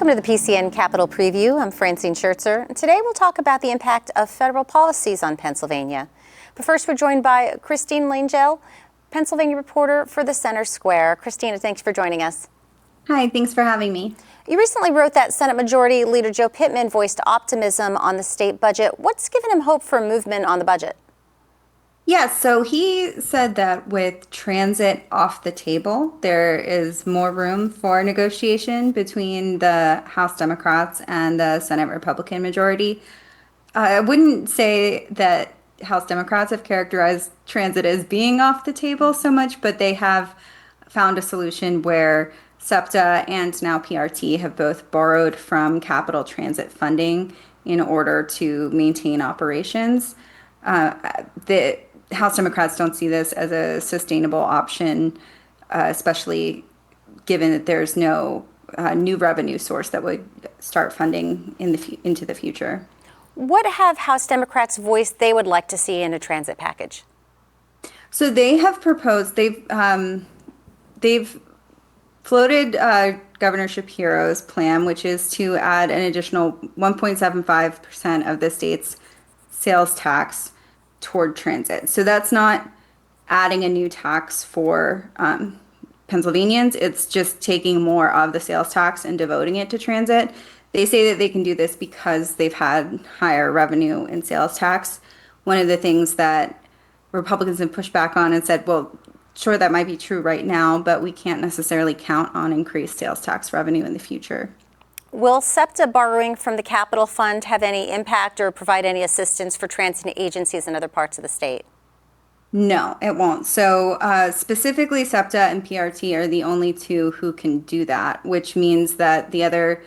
Welcome to the PCN Capitol Preview. I'm Francine Schertzer, and today we'll talk about the impact of federal policies on Pennsylvania. But first, we're joined by Christine Langell, Pennsylvania reporter for the Center Square. Christina, thanks for joining us. Hi, thanks for having me. You recently wrote that Senate Majority Leader Joe Pittman voiced optimism on the state budget. What's given him hope for movement on the budget? Yes, so he said that with transit off the table, there is more room for negotiation between the House Democrats and the Senate Republican majority. I wouldn't say that House Democrats have characterized transit as being off the table so much, but they have found a solution where SEPTA and now PRT have both borrowed from capital transit funding in order to maintain operations. The House Democrats don't see this as a sustainable option, especially given that there's no new revenue source that would start funding into the future. What have House Democrats voiced they would like to see in a transit package? So they have proposed, they've floated Governor Shapiro's plan, which is to add an additional 1.75% of the state's sales tax toward transit. So that's not adding a new tax for Pennsylvanians. It's just taking more of the sales tax and devoting it to transit. They say that they can do this because they've had higher revenue in sales tax. One of the things that Republicans have pushed back on and said, well, sure, that might be true right now, but we can't necessarily count on increased sales tax revenue in the future. Will SEPTA borrowing from the Capital Fund have any impact or provide any assistance for transit agencies in other parts of the state? No, it won't. So specifically, SEPTA and PRT are the only two who can do that, which means that the other,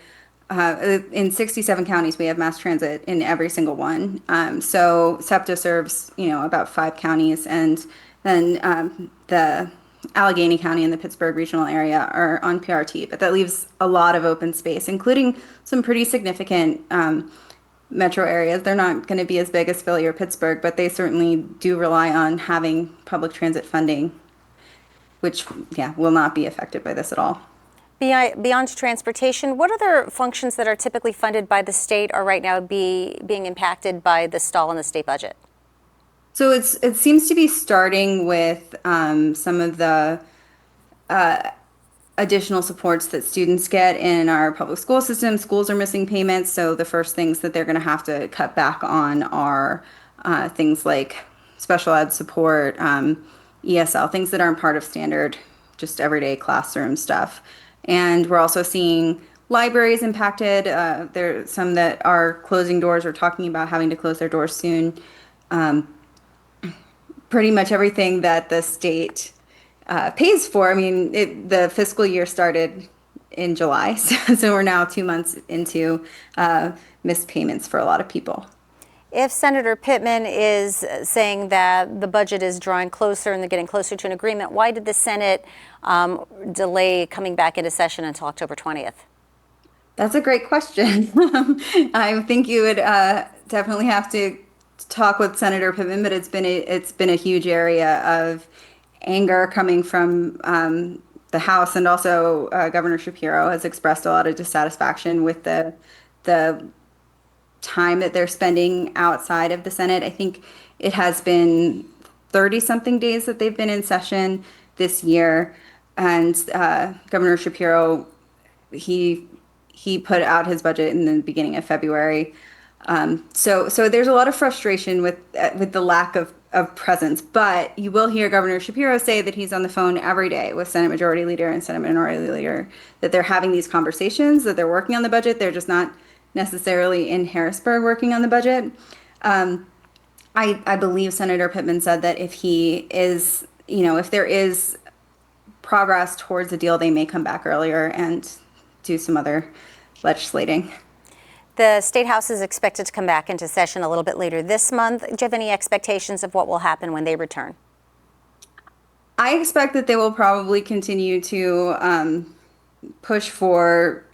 in 67 counties, we have mass transit in every single one. So SEPTA serves, about 5 counties, and then the Allegheny County and the Pittsburgh regional area are on PRT, but that leaves a lot of open space, including some pretty significant metro areas. They're not going to be as big as Philly or Pittsburgh, but they certainly do rely on having public transit funding, which, will not be affected by this at all. Beyond transportation, what other functions that are typically funded by the state are right now being impacted by the stall in the state budget? So it seems to be starting with some of the additional supports that students get in our public school system. Schools are missing payments, so the first things that they're going to have to cut back on are things like special ed support, ESL, things that aren't part of standard, just everyday classroom stuff. And we're also seeing libraries impacted. There are some that are closing doors or talking about having to close their doors soon. Pretty much everything that the state pays for. I mean, the fiscal year started in July, so we're now 2 months into missed payments for a lot of people. If Senator Pittman is saying that the budget is drawing closer and they're getting closer to an agreement, why did the Senate delay coming back into session until October 20th? That's a great question. I think you would definitely have to talk with Senator Pittman, but it's been a huge area of anger coming from the House, and also Governor Shapiro has expressed a lot of dissatisfaction with the time that they're spending outside of the Senate. I think it has been 30-something days that they've been in session this year, and Governor Shapiro, he put out his budget in the beginning of February. So there's a lot of frustration with the lack of presence, but you will hear Governor Shapiro say that he's on the phone every day with Senate Majority Leader and Senate Minority Leader, that they're having these conversations, that they're working on the budget. They're just not necessarily in Harrisburg working on the budget. I believe Senator Pittman said that if he is, if there is progress towards a deal, they may come back earlier and do some other legislating. The State House is expected to come back into session a little bit later this month. Do you have any expectations of what will happen when they return? I expect that they will probably continue to push for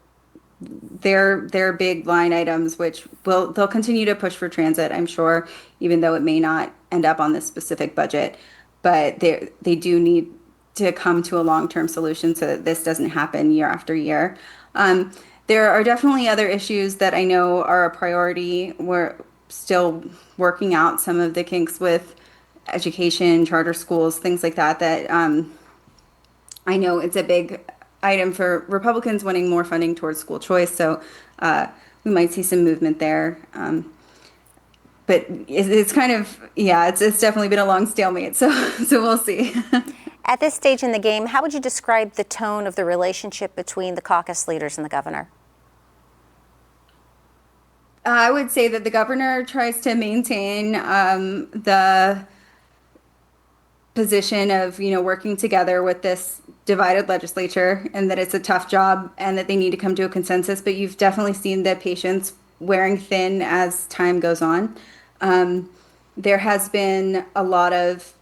their big line items, which they'll continue to push for transit, I'm sure, even though it may not end up on this specific budget. But they do need to come to a long-term solution so that this doesn't happen year after year. There are definitely other issues that I know are a priority. We're still working out some of the kinks with education, charter schools, things like that, that I know it's a big item for Republicans wanting more funding towards school choice. So uh, we might see some movement there. But it's kind of, yeah, it's definitely been a long stalemate. So so we'll see. At this stage in the game, how would you describe the tone of the relationship between the caucus leaders and the governor? I would say that the governor tries to maintain the position of, working together with this divided legislature, and that it's a tough job and that they need to come to a consensus. But you've definitely seen the patience wearing thin as time goes on. There has been a lot of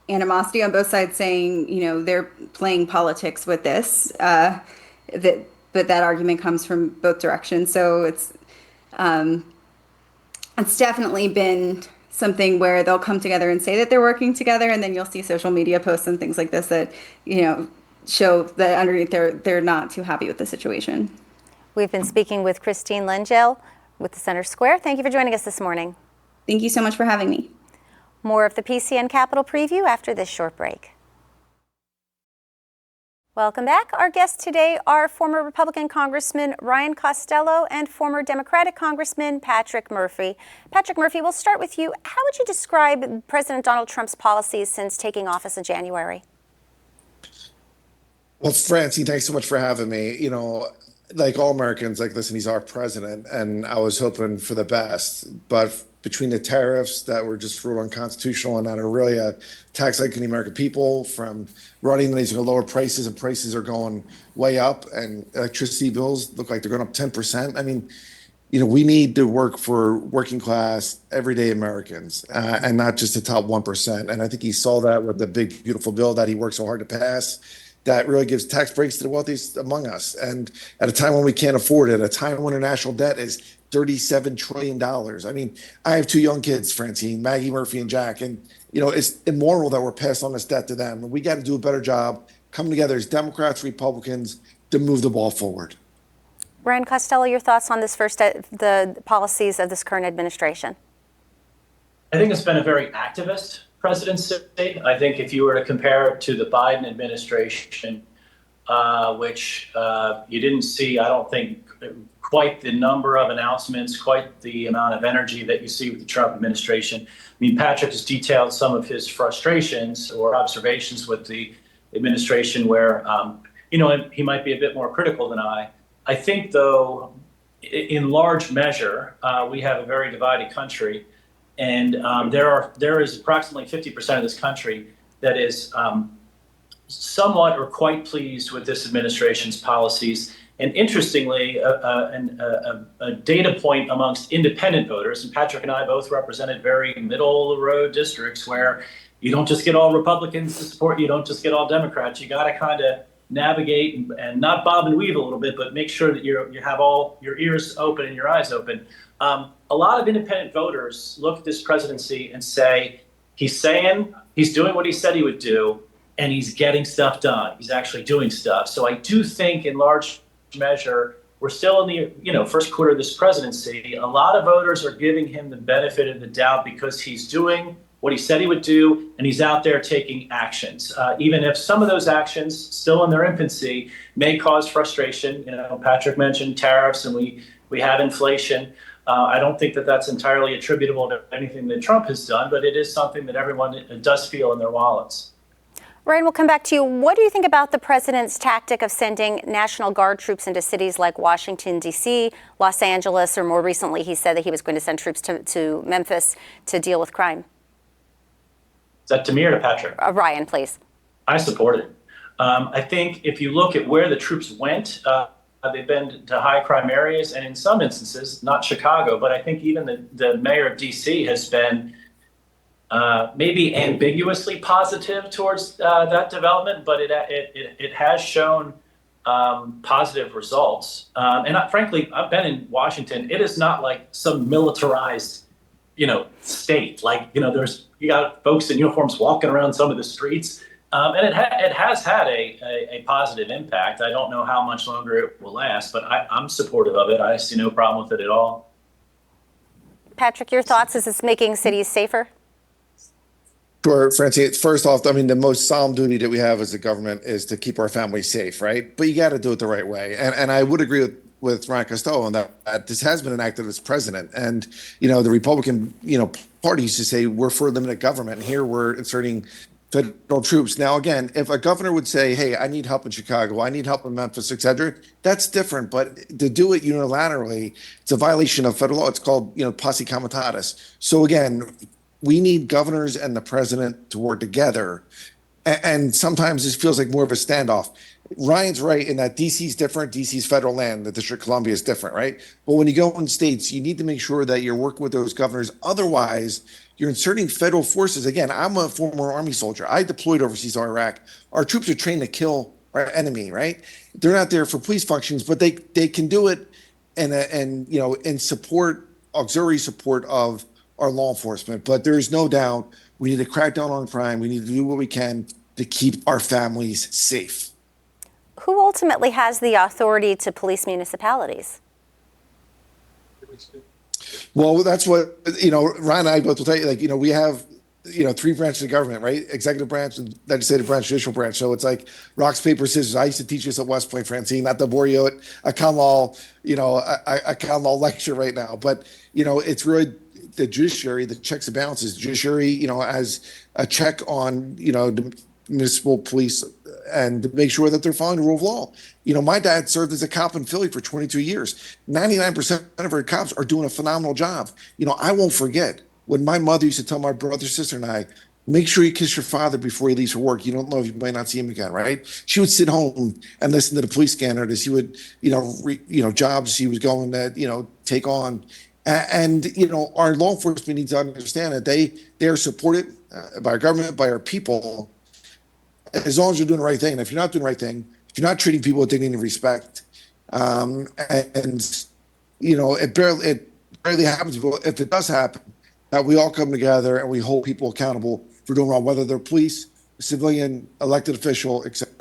animosity on both sides saying, they're playing politics with this. But that argument comes from both directions. So it's definitely been something where they'll come together and say that they're working together, and then you'll see social media posts and things like this that, show that underneath they're not too happy with the situation. We've been speaking with Christine Lengel with the Center Square. Thank you for joining us this morning. Thank you so much for having me. More of the PCN Capitol Preview after this short break. Welcome back. Our guests today are former Republican Congressman Ryan Costello and former Democratic Congressman Patrick Murphy. Patrick Murphy, we'll start with you. How would you describe President Donald Trump's policies since taking office in January? Well, Francine, thanks so much for having me. Like all Americans, listen, he's our president, and I was hoping for the best. But between the tariffs that were just ruled unconstitutional and that are really a tax like the American people, from running these lower prices, and prices are going way up, and electricity bills look like they're going up 10%. I mean, we need to work for working class, everyday Americans, and not just the top 1%. And I think he saw that with the big, beautiful bill that he worked so hard to pass, that really gives tax breaks to the wealthiest among us. And at a time when we can't afford it, a time when our national debt is $37 trillion. I mean, I have two young kids, Francine, Maggie, Murphy, and Jack. And, it's immoral that we're passing on this debt to them. We got to do a better job, come together as Democrats, Republicans, to move the ball forward. Ryan Costello, your thoughts on the policies of this current administration? I think it's been a very activist presidency. I think if you were to compare it to the Biden administration, which you didn't see, I don't think, quite the number of announcements, quite the amount of energy that you see with the Trump administration. I mean, Patrick has detailed some of his frustrations or observations with the administration where, he might be a bit more critical than I. I think, though, in large measure, we have a very divided country. And there is approximately 50% of this country that is somewhat or quite pleased with this administration's policies. And interestingly, a data point amongst independent voters, and Patrick and I both represented very middle of the road districts where you don't just get all Republicans to support you, don't just get all Democrats. You got to kind of navigate and not bob and weave a little bit, but make sure that you have all your ears open and your eyes open. A lot of independent voters look at this presidency and say, he's doing what he said he would do, and he's getting stuff done. He's actually doing stuff. So I do think in large measure, we're still in the first quarter of this presidency. A lot of voters are giving him the benefit of the doubt because he's doing what he said he would do, and he's out there taking actions. Even if some of those actions, still in their infancy, may cause frustration. Patrick mentioned tariffs, and we have inflation. I don't think that that's entirely attributable to anything that Trump has done, but it is something that everyone does feel in their wallets. Ryan, we'll come back to you. What do you think about the president's tactic of sending National Guard troops into cities like Washington, D.C., Los Angeles, or more recently he said that he was going to send troops to Memphis to deal with crime? Is that to me or to Patrick? Ryan, please. I support it. I think if you look at where the troops went, they've been to high crime areas, and in some instances, not Chicago, but I think even the mayor of D.C. has been maybe ambiguously positive towards that development, but it has shown positive results. Frankly, I've been in Washington. It is not like some militarized, state. You got folks in uniforms walking around some of the streets. And it has had a positive impact. I don't know how much longer it will last, but I'm supportive of it. I see no problem with it at all. Patrick, your thoughts? Is this making cities safer? Sure, Francine. First off, I mean, the most solemn duty that we have as a government is to keep our families safe, right? But you got to do it the right way. And I would agree with Ryan Costello on that this has been enacted as president. And, the Republican, party used to say we're for limited government. And here we're inserting federal troops. Now, again, if a governor would say, hey, I need help in Chicago, I need help in Memphis, et cetera, that's different. But to do it unilaterally, it's a violation of federal law. It's called, posse comitatus. So again, we need governors and the president to work together. And sometimes this feels like more of a standoff. Ryan's right in that DC's different. DC's federal land. The District of Columbia is different, right? But when you go in states, you need to make sure that you're working with those governors. Otherwise, you're inserting federal forces. Again, I'm a former Army soldier. I deployed overseas to Iraq. Our troops are trained to kill our enemy, right? They're not there for police functions, but they can do it in support, auxiliary support of our law enforcement. But there's no doubt we need to crack down on crime. We need to do what we can to keep our families safe. Who ultimately has the authority to police municipalities? Well, that's what, Ryan and I both will tell you, we have, three branches of government, right? Executive branch, legislative branch, judicial branch. So it's like rocks, paper, scissors. I used to teach this at West Point, Francine, not to bore you at a common law, a common law lecture right now. But, it's really the judiciary, the checks and balances. The judiciary, as a check on, the municipal police and to make sure that they're following the rule of law. My dad served as a cop in Philly for 22 years. 99% of our cops are doing a phenomenal job. I won't forget when my mother used to tell my brother, sister, and I, make sure you kiss your father before he leaves for work. You don't know if you might not see him again, right? She would sit home and listen to the police scanner to see what, jobs she was going to, take on. And, our law enforcement needs to understand that they are supported by our government, by our people, as long as you're doing the right thing. And if you're not doing the right thing, if you're not treating people with dignity and respect, it barely happens. But if it does happen, that we all come together and we hold people accountable for doing wrong, whether they're police, civilian, elected official, etc.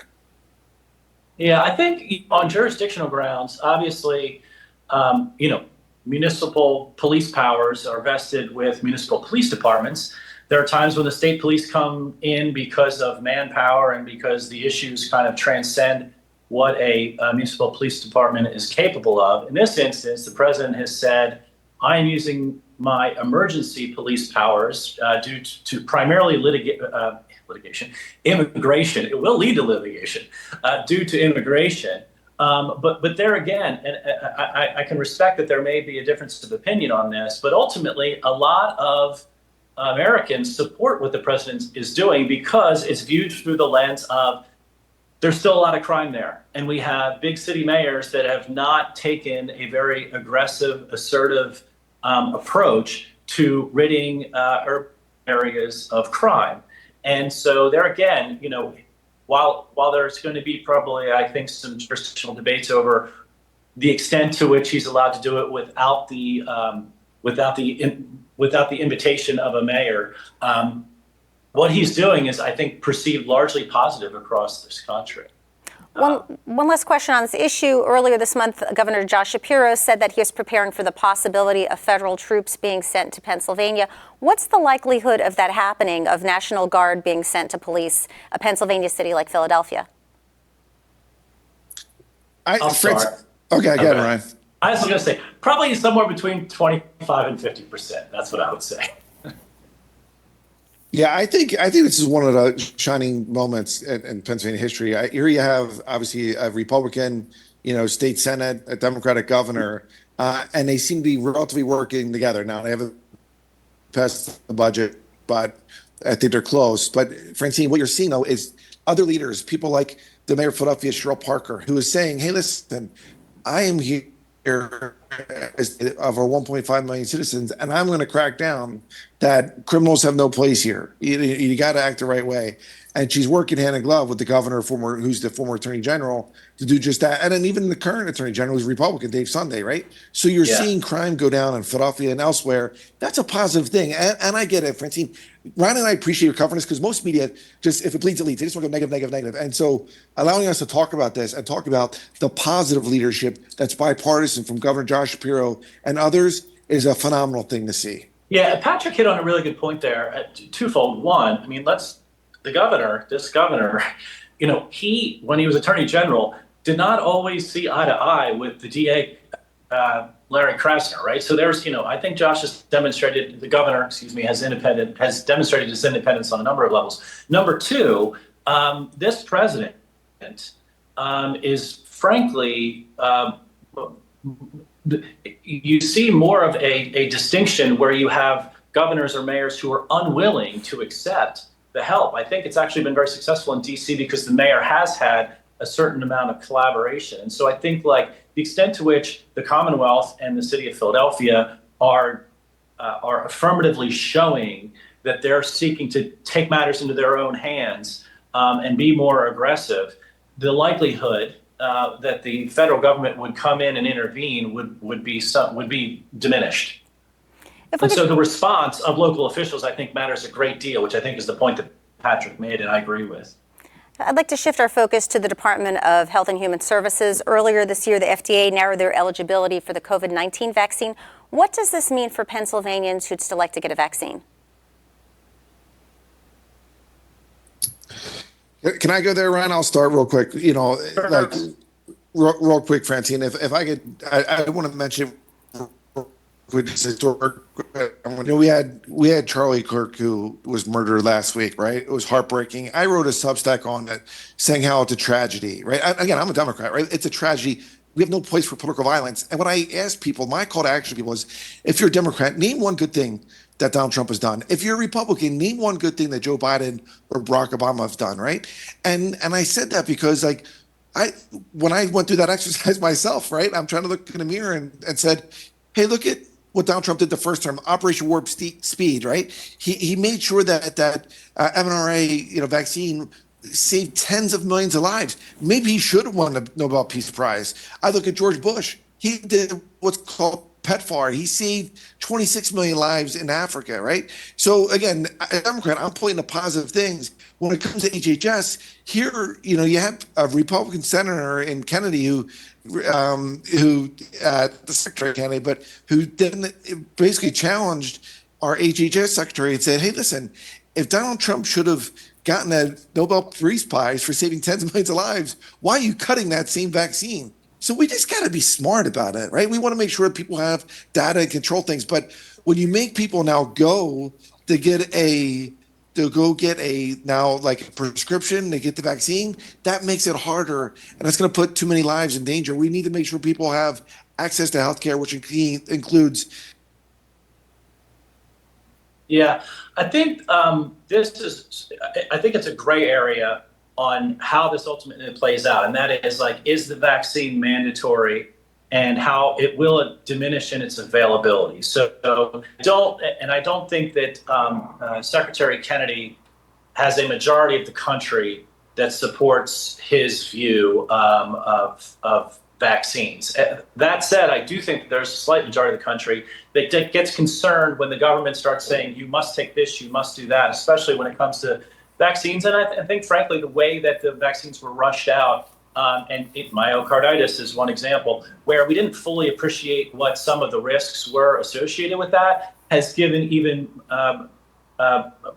Yeah, I think on jurisdictional grounds, obviously, municipal police powers are vested with municipal police departments. There are times when the state police come in because of manpower and because the issues kind of transcend what a municipal police department is capable of. In this instance, the president has said, I am using my emergency police powers due to primarily immigration. It will lead to litigation due to immigration. But there again, and I can respect that there may be a difference of opinion on this, but ultimately a lot of Americans support what the president is doing because it's viewed through the lens of there's still a lot of crime there. And we have big city mayors that have not taken a very aggressive, assertive approach to ridding urban areas of crime. And so there again, while there's going to be probably, I think, some jurisdictional debates over the extent to which he's allowed to do it without the invitation of a mayor, what he's doing is, I think, perceived largely positive across this country. One last question on this issue. Earlier this month, Governor Josh Shapiro said that he is preparing for the possibility of federal troops being sent to Pennsylvania. What's the likelihood of that happening, of National Guard being sent to police a Pennsylvania city like Philadelphia? I'm sorry. Okay, I got it, Ryan. I was going to say, probably somewhere between 25 and 50%. That's what I would say. Yeah, I think this is one of the shining moments in Pennsylvania history. Here you have obviously a Republican, state senate, a Democratic governor, and they seem to be relatively working together. Now they haven't passed the budget, but I think they're close. But Francine, what you're seeing though is other leaders, people like the mayor of Philadelphia, Cheryl Parker, who is saying, "Hey, listen, I am here of our 1.5 million citizens, and I'm going to crack down that criminals have no place here. You got to act the right way. And she's working hand in glove with the governor, who's the former attorney general, to do just that. And then even the current attorney general is Republican, Dave Sunday, right? So you're seeing crime go down in Philadelphia and elsewhere. That's a positive thing. And I get it, Francine. Ryan and I appreciate your covering this because most media just, if it bleeds, it leads. They just want to go negative, negative, negative. And so allowing us to talk about this and talk about the positive leadership that's bipartisan from Governor Josh Shapiro and others is a phenomenal thing to see. Yeah, Patrick hit on a really good point there. Twofold. One, I mean, this governor, he, when he was attorney general, did not always see eye to eye with the DA, Larry Krasner, right? So I think Josh has demonstrated, the governor, has demonstrated his independence on a number of levels. Number two, this president is frankly, you see more of a distinction where you have governors or mayors who are unwilling to accept the help. I think it's actually been very successful in DC because the mayor has had a certain amount of collaboration. And so I think the extent to which the Commonwealth and the city of Philadelphia are affirmatively showing that they're seeking to take matters into their own hands and be more aggressive, the likelihood that the federal government would come in and intervene would be diminished. And so the response of local officials, I think, matters a great deal, which I think is the point that Patrick made, and I agree with. I'd like to shift our focus to the Department of Health and Human Services. Earlier this year, the FDA narrowed their eligibility for the COVID-19 vaccine. What does this mean for Pennsylvanians who'd still like to get a vaccine? Can I go there, Ryan? I'll start real quick. Real quick, Francine, if I could, I want to mention we had Charlie Kirk, who was murdered last week, right? It was heartbreaking. I wrote a Substack on it saying how it's a tragedy, right? Again, I'm a Democrat, right? It's a tragedy. We have no place for political violence. And when I ask people, my call to action to people is, if you're a Democrat, name one good thing that Donald Trump has done. If you're a Republican, name one good thing that Joe Biden or Barack Obama have done, right? And I said that because when I went through that exercise myself, right? I'm trying to look in the mirror and said, hey, look at what Donald Trump did the first term, Operation Warp Speed, right? He made sure that mRNA vaccine saved tens of millions of lives. Maybe he should have won the Nobel Peace Prize. I look at George Bush. He did what's called PEPFAR. He saved 26 million lives in Africa, right? So again, as a Democrat, I'm pointing to positive things. When it comes to HHS, here, you have a Republican senator in Kennedy who the Secretary Kennedy, but who then basically challenged our HHS secretary and said, hey, listen, if Donald Trump should have gotten a Nobel Peace Prize for saving tens of millions of lives, why are you cutting that same vaccine? So we just got to be smart about it, right? We want to make sure that people have data and control things. But when you make people now go to get a prescription to get the vaccine, that makes it harder, and that's going to put too many lives in danger. We need to make sure people have access to healthcare, which includes. Yeah, I think I think it's a gray area on how this ultimately plays out, and that is the vaccine mandatory, and how it will diminish in its availability. So I don't think that Secretary Kennedy has a majority of the country that supports his view of vaccines. That said, I do think that there's a slight majority of the country that gets concerned when the government starts saying, you must take this, you must do that, especially when it comes to vaccines. And I think, frankly, the way that the vaccines were rushed out, and myocarditis is one example, where we didn't fully appreciate what some of the risks were associated with that, has given even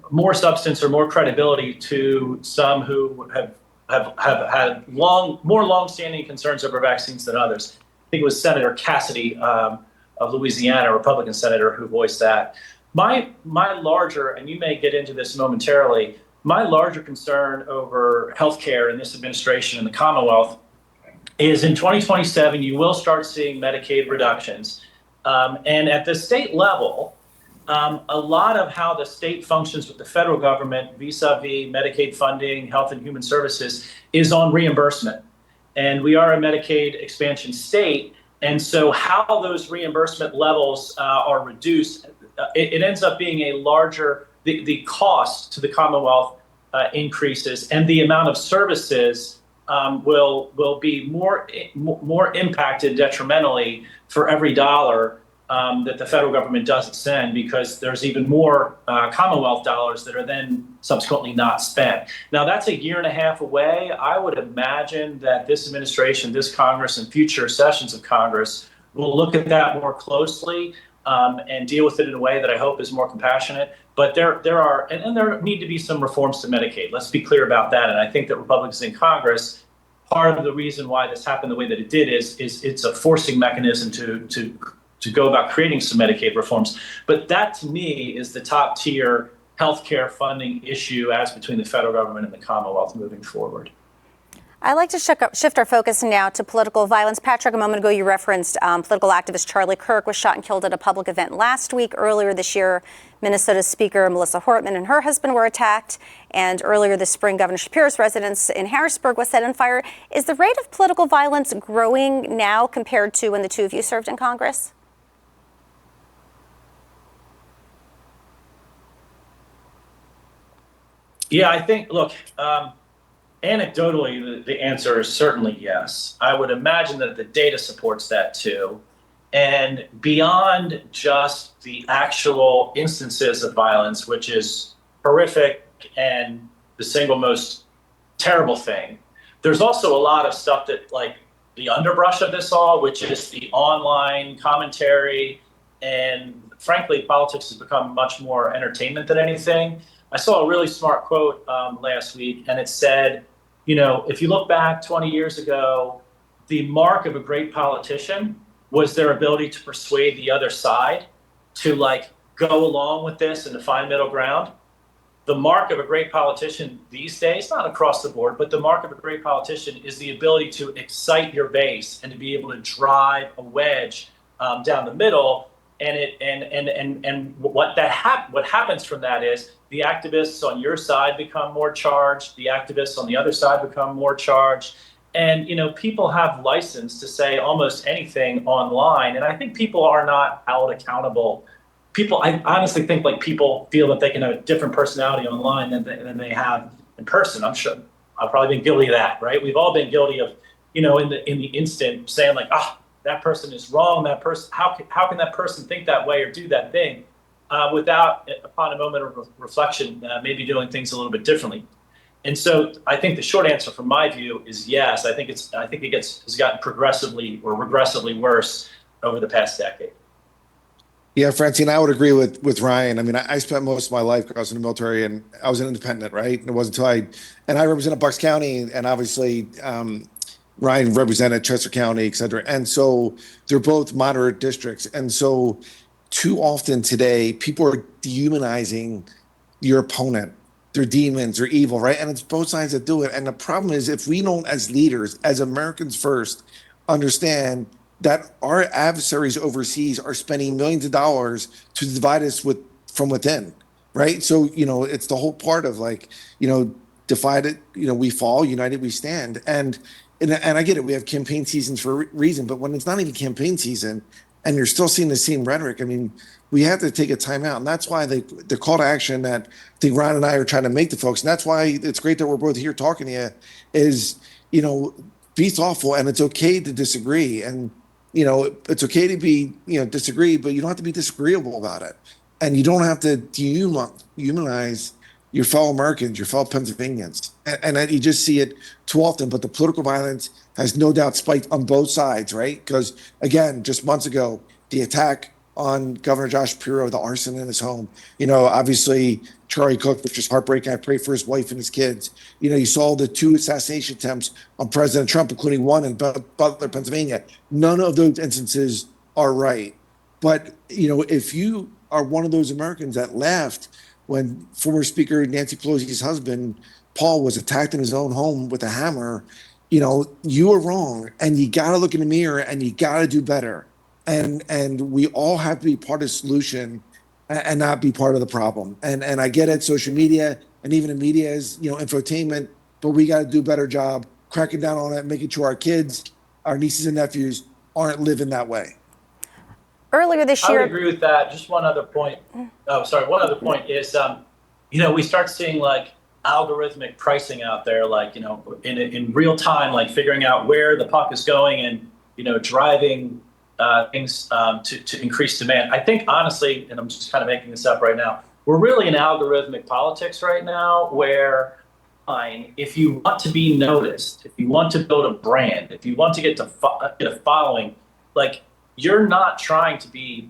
more substance or more credibility to some who have had more long-standing concerns over vaccines than others. I think it was Senator Cassidy of Louisiana, a Republican senator, who voiced that. My larger, and you may get into this momentarily, my larger concern over healthcare in this administration and the Commonwealth is in 2027, you will start seeing Medicaid reductions. And at the state level, a lot of how the state functions with the federal government vis-a-vis Medicaid funding, Health and Human Services, is on reimbursement. And we are a Medicaid expansion state. And so how those reimbursement levels are reduced, it ends up being a larger, the cost to the Commonwealth increases, and the amount of services will be more impacted detrimentally for every dollar that the federal government doesn't send, because there's even more Commonwealth dollars that are then subsequently not spent. Now, that's a year and a half away. I would imagine that this administration, this Congress, and future sessions of Congress will look at that more closely and deal with it in a way that I hope is more compassionate. But there need to be some reforms to Medicaid. Let's be clear about that. And I think that Republicans in Congress, part of the reason why this happened the way that it did is it's a forcing mechanism to go about creating some Medicaid reforms. But that, to me, is the top tier healthcare funding issue as between the federal government and the Commonwealth moving forward. I'd like to shift our focus now to political violence. Patrick, a moment ago you referenced political activist Charlie Kirk was shot and killed at a public event last week. Earlier this year, Minnesota Speaker Melissa Hortman and her husband were attacked. And earlier this spring, Governor Shapiro's residence in Harrisburg was set on fire. Is the rate of political violence growing now compared to when the two of you served in Congress? Yeah, I think, look, anecdotally, the answer is certainly yes. I would imagine that the data supports that too. And beyond just the actual instances of violence, which is horrific and the single most terrible thing, there's also a lot of stuff that, like, the underbrush of this all, which is the online commentary. And frankly, politics has become much more entertainment than anything. I saw a really smart quote last week, and it said, you know, if you look back 20 years ago, the mark of a great politician was their ability to persuade the other side to, like, go along with this and to find middle ground. The mark of a great politician these days, not across the board, but the mark of a great politician is the ability to excite your base and to be able to drive a wedge down the middle. And what happens from that is the activists on your side become more charged, the activists on the other side become more charged, and, you know, people have license to say almost anything online. And I think people are not held accountable. I honestly think, like, people feel that they can have a different personality online than they have in person. I'm sure I've probably been guilty of that, right? We've all been guilty of, you know, in the instant saying, like, that person is wrong. That person, how can that person think that way or do that thing without, upon a moment of reflection, maybe doing things a little bit differently. And so I think the short answer from my view is yes. I think it's gotten progressively or regressively worse over the past decade. Yeah, Francine, I would agree with Ryan. I mean, I spent most of my life, I was in the military, and I was an independent, right? And it wasn't until I represented Bucks County, and obviously Ryan represented Chester County, et cetera. And so they're both moderate districts. And so too often today, people are dehumanizing your opponent. They're demons, they're evil, right? And it's both sides that do it. And the problem is, if we don't, as leaders, as Americans first, understand that our adversaries overseas are spending millions of dollars to divide us from within, right? So, you know, it's the whole part of, like, you know, divided, you know, we fall, united we stand. And I get it, we have campaign seasons for a reason, but when it's not even campaign season and you're still seeing the same rhetoric, I mean, we have to take a time out. And that's why the call to action that I think Ron and I are trying to make to folks, and that's why it's great that we're both here talking to you, is, you know, be thoughtful, and it's okay to disagree. And, you know, it's okay to be, you know, disagree, but you don't have to be disagreeable about it. And you don't have to dehumanize your fellow Americans, your fellow Pennsylvanians. And you just see it too often. But the political violence has no doubt spiked on both sides, right? Because, again, just months ago, the attack on Governor Josh Shapiro, the arson in his home, you know, obviously Charlie Cook, which is heartbreaking. I pray for his wife and his kids. You know, you saw the 2 assassination attempts on President Trump, including one in Butler, Pennsylvania. None of those instances are right. But, you know, if you are one of those Americans that laughed when former Speaker Nancy Pelosi's husband, Paul, was attacked in his own home with a hammer, you know, you are wrong. And you got to look in the mirror and you got to do better. And we all have to be part of the solution and not be part of the problem. And I get it, social media and even the media is, you know, infotainment, but we got to do a better job cracking down on that, making sure our kids, our nieces and nephews aren't living that way. Earlier this I would year, agree with that. Just one other point. Oh, sorry. One other point is, we start seeing like algorithmic pricing out there, like, in real time, like figuring out where the puck is going and, driving things to increase demand. I think honestly, and I'm just kind of making this up right now, we're really in algorithmic politics right now where if you want to be noticed, if you want to build a brand, if you want to get a following, like, you're not trying to be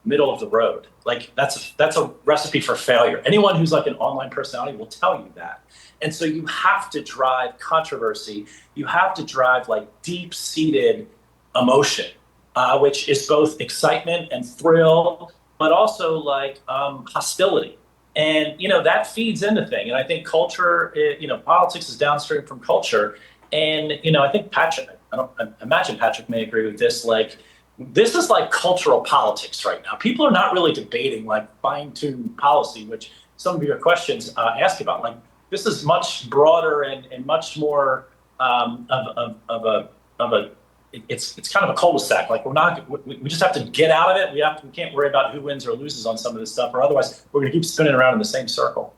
middle of the road. Like that's a recipe for failure. Anyone who's like an online personality will tell you that. And so you have to drive controversy. You have to drive like deep-seated emotion, which is both excitement and thrill, but also like hostility. And that feeds into thing. And I think culture, politics is downstream from culture. And I think I imagine Patrick may agree with this. Like, this is like cultural politics right now. People are not really debating like fine-tuned policy, which some of your questions ask about. Like, this is much broader and much more it's kind of a cul-de-sac. Like, we just have to get out of it. We can't worry about who wins or loses on some of this stuff, or otherwise we're going to keep spinning around in the same circle.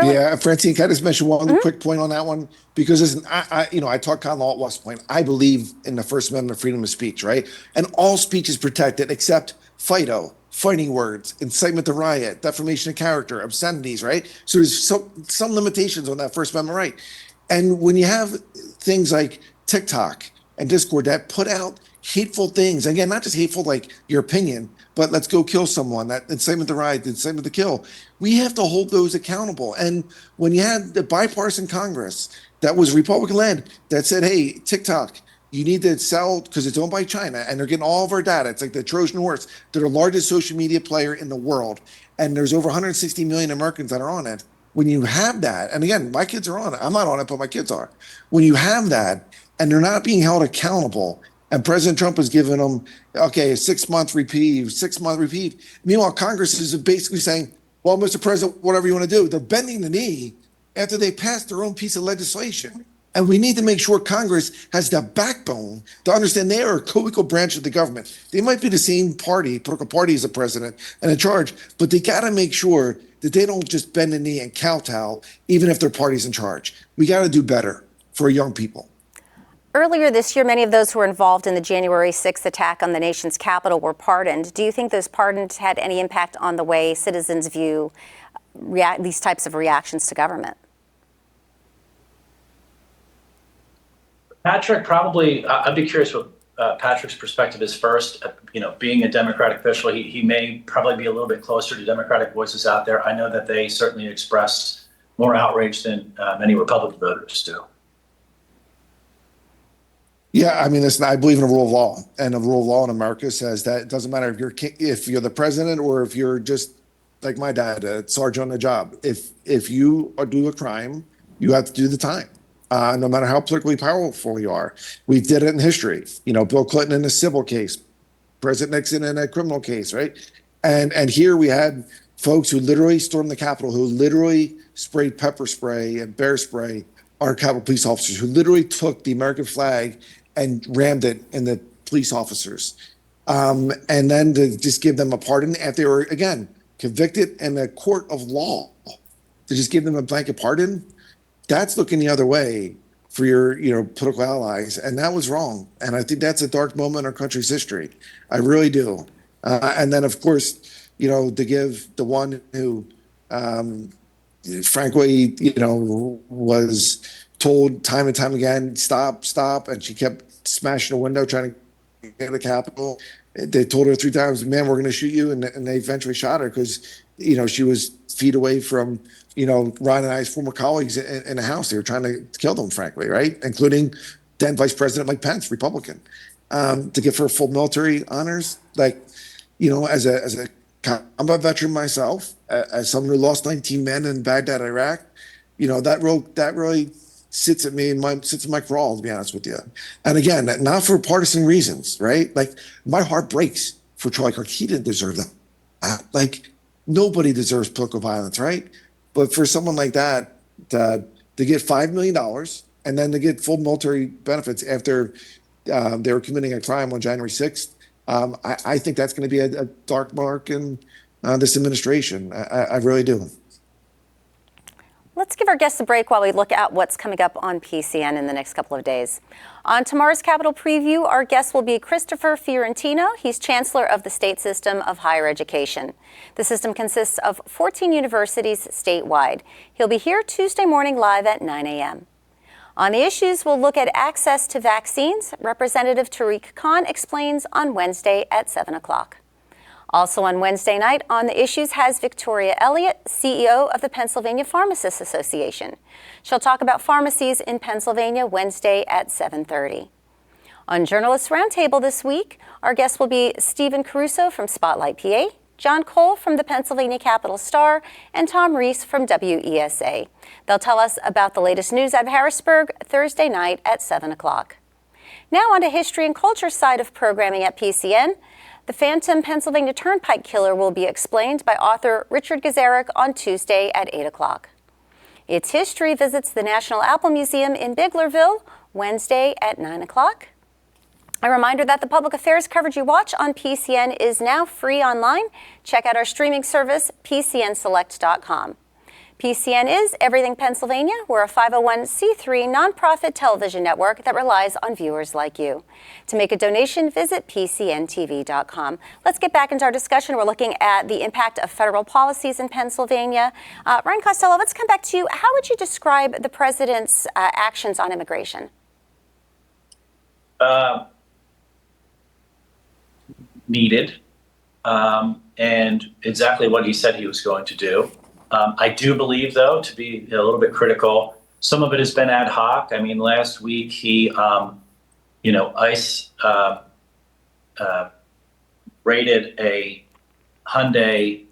Yeah, Francine, can I just mention one quick point on that one? Because listen, I talk kind of all at West Point. I believe in the First Amendment of freedom of speech, right? And all speech is protected except FIDO, fighting words, incitement to riot, defamation of character, obscenities, right? So there's some limitations on that First Amendment right. And when you have things like TikTok and Discord that put out hateful things, again, not just hateful like your opinion, but let's go kill someone, that incitement to riot, incitement to kill. We have to hold those accountable. And when you had the bipartisan Congress that was Republican-led that said, hey, TikTok, you need to sell because it's owned by China and they're getting all of our data. It's like the Trojan horse. They're the largest social media player in the world. And there's over 160 million Americans that are on it. When you have that, and again, my kids are on it. I'm not on it, but my kids are. When you have that and they're not being held accountable, and President Trump has given them, okay, a 6-month reprieve. Meanwhile, Congress is basically saying, well, Mr. President, whatever you want to do. They're bending the knee after they passed their own piece of legislation. And we need to make sure Congress has the backbone to understand they are a co-equal branch of the government. They might be the same political party as the president and in charge, but they got to make sure that they don't just bend the knee and kowtow, even if their party's in charge. We got to do better for young people. Earlier this year, many of those who were involved in the January 6th attack on the nation's capital were pardoned. Do you think those pardons had any impact on the way citizens view these types of reactions to government? Patrick, probably, I'd be curious what Patrick's perspective is first. Being a Democratic official, he may probably be a little bit closer to Democratic voices out there. I know that they certainly expressed more outrage than many Republican voters do. Yeah, I mean, listen, I believe in a rule of law, and the rule of law in America says that it doesn't matter if you're the president or if you're just like my dad, a sergeant on the job. If you do a crime, you have to do the time, no matter how politically powerful you are. We did it in history. Bill Clinton in a civil case, President Nixon in a criminal case, right? And here we had folks who literally stormed the Capitol, who literally sprayed pepper spray and bear spray on Capitol police officers, who literally took the American flag and rammed it in the police officers. And then to just give them a pardon after they were, again, convicted in a court of law, to just give them a blanket pardon, that's looking the other way for your political allies. And that was wrong. And I think that's a dark moment in our country's history. I really do. And then, of course, to give the one who, frankly, was told time and time again, stop, and she kept smashing the window trying to get the Capitol. They told her 3 times, man, we're going to shoot you, and they eventually shot her because, she was feet away from, Ryan and I's former colleagues in the House. They were trying to kill them, frankly, right? Including then Vice President Mike Pence, Republican, to give her full military honors. Like, as a combat veteran myself, as someone who lost 19 men in Baghdad, Iraq, that really sits in my crawl, to be honest with you. And again, not for partisan reasons, right? Like, my heart breaks for Troy Kirk. He didn't deserve that. Like, nobody deserves political violence, right? But for someone like that to get $5 million and then to get full military benefits after they were committing a crime on January 6th. I think that's going to be a dark mark in this administration. I really do. Let's give our guests a break while we look at what's coming up on PCN in the next couple of days. On tomorrow's Capitol Preview, our guest will be Christopher Fiorentino. He's Chancellor of the State System of Higher Education. The system consists of 14 universities statewide. He'll be here Tuesday morning live at 9 a.m. On the issues, we'll look at access to vaccines. Representative Tariq Khan explains on Wednesday at 7 o'clock. Also on Wednesday night, On the Issues has Victoria Elliott, CEO of the Pennsylvania Pharmacists Association. She'll talk about pharmacies in Pennsylvania Wednesday at 7:30. On Journalists Roundtable this week, our guest will be Stephen Caruso from Spotlight PA, John Cole from the Pennsylvania Capital Star, and Tom Reese from WESA. They'll tell us about the latest news out of Harrisburg Thursday night at 7 o'clock. Now on to history and culture side of programming at PCN. The Phantom Pennsylvania Turnpike Killer will be explained by author Richard Gazarek on Tuesday at 8 o'clock. It's History visits the National Apple Museum in Biglerville Wednesday at 9 o'clock. A reminder that the public affairs coverage you watch on PCN is now free online. Check out our streaming service, PCNselect.com. PCN is Everything Pennsylvania. We're a 501c3 nonprofit television network that relies on viewers like you. To make a donation, visit PCNTV.com. Let's get back into our discussion. We're looking at the impact of federal policies in Pennsylvania. Ryan Costello, let's come back to you. How would you describe the president's actions on immigration? Needed, and exactly what he said he was going to do. I do believe, though, to be a little bit critical, some of it has been ad hoc. I mean, last week he, ICE raided a Hyundai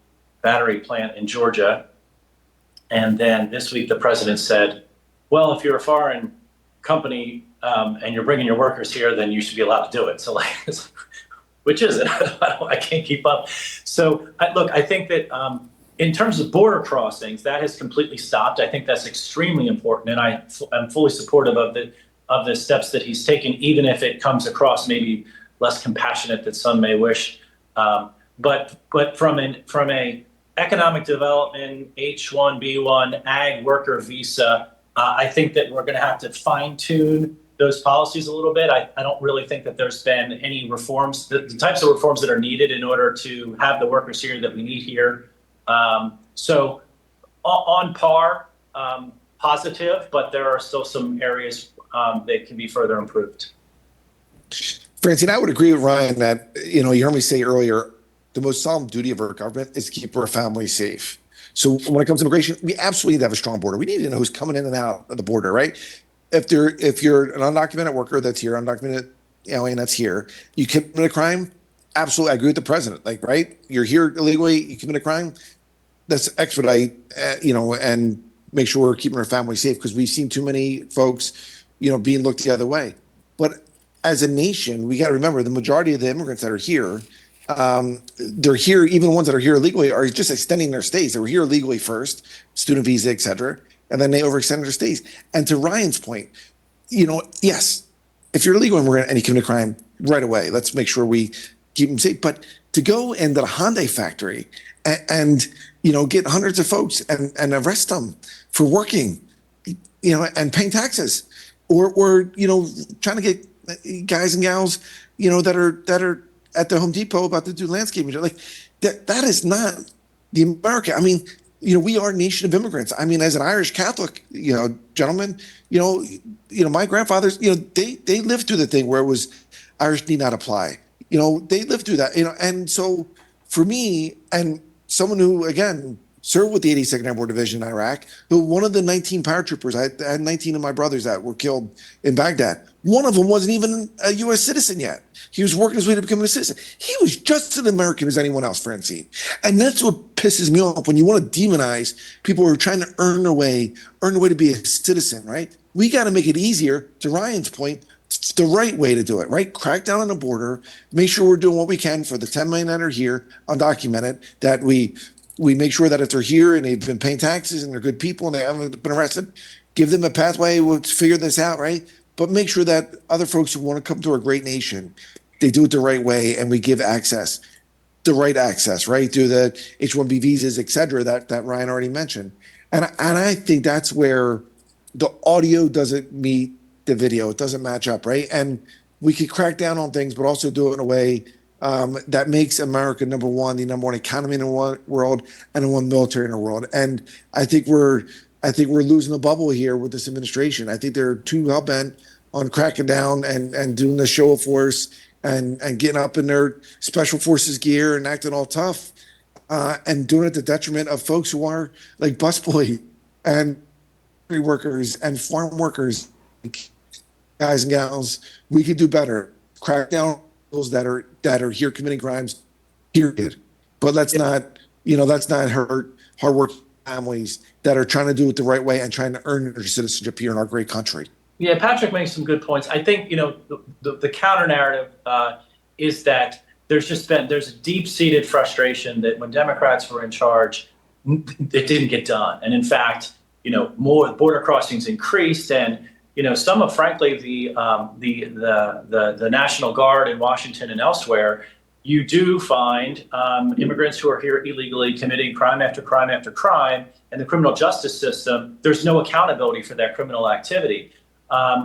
battery plant in Georgia. And then this week the president said, well, if you're a foreign company and you're bringing your workers here, then you should be allowed to do it. So, which is it? I can't keep up. So, I think that in terms of border crossings, that has completely stopped. I think that's extremely important, and I'm fully supportive of the steps that he's taken, even if it comes across maybe less compassionate than some may wish. But from a economic development, H-1B1, ag worker visa, I think that we're going to have to fine tune those policies a little bit. I don't really think that there's been any reforms, the types of reforms that are needed in order to have the workers here that we need here. So on par, positive, but there are still some areas that can be further improved. Francine, I would agree with Ryan that, you heard me say earlier, the most solemn duty of our government is to keep our families safe. So when it comes to immigration, we absolutely need to have a strong border. We need to know who's coming in and out of the border, right? If you're an undocumented worker that's here, undocumented alien that's here, you commit a crime, absolutely, I agree with the president. Right? You're here illegally, you commit a crime, let's expedite, and make sure we're keeping our family safe, because we've seen too many folks, being looked the other way. But as a nation, we got to remember the majority of the immigrants that are here, they're here, even the ones that are here illegally, are just extending their stays. They were here illegally first, student visa, et cetera, and then they overextended their stays. And to Ryan's point, yes, if you're a legal immigrant and you commit a crime, right away, let's make sure we keep them safe. But to go into the Hyundai factory and get hundreds of folks and arrest them for working, and paying taxes, or trying to get guys and gals, that are at the Home Depot about to do landscaping, that is not the America. I mean, we are a nation of immigrants. I mean, as an Irish Catholic, gentleman, my grandfathers, they lived through the thing where it was Irish need not apply. They lived through that, and so for me, and someone who, again, served with the 82nd Airborne Division in Iraq, but one of the 19 paratroopers, I had 19 of my brothers that were killed in Baghdad. One of them wasn't even a U.S. citizen yet. He was working his way to becoming a citizen. He was just as American as anyone else, Francine. And that's what pisses me off, when you want to demonize people who are trying to earn their way to be a citizen, right? We got to make it easier, to Ryan's point, the right way to do it, right? Crack down on the border, make sure we're doing what we can for the 10 million that are here, undocumented, that we make sure that if they're here and they've been paying taxes and they're good people and they haven't been arrested, give them a pathway to figure this out, right? but make sure that other folks who want to come to our great nation, they do it the right way, and we give access, the right access, right, through the H-1B visas, et cetera, that Ryan already mentioned. And I think that's where the audio doesn't meet the video. It doesn't match up, right? And we could crack down on things, but also do it in a way that makes America number one, the number one economy in the world, and the one military in the world. And I think we're losing the bubble here with this administration. I think they're too hell bent on cracking down and doing the show of force and getting up in their special forces gear and acting all tough, and doing it at the detriment of folks who are like busboy and workers and farm workers, guys and gals. We could do better. Crack down on those that are here committing crimes, period. But let's not hurt hardworking families that are trying to do it the right way and trying to earn their citizenship here in our great country. Yeah, Patrick makes some good points. I think, the counter narrative is that there's a deep-seated frustration that when Democrats were in charge, it didn't get done. And in fact, more border crossings increased, and some of, frankly, the National Guard in Washington and elsewhere, you do find immigrants who are here illegally committing crime after crime after crime, and the criminal justice system, there's no accountability for that criminal activity,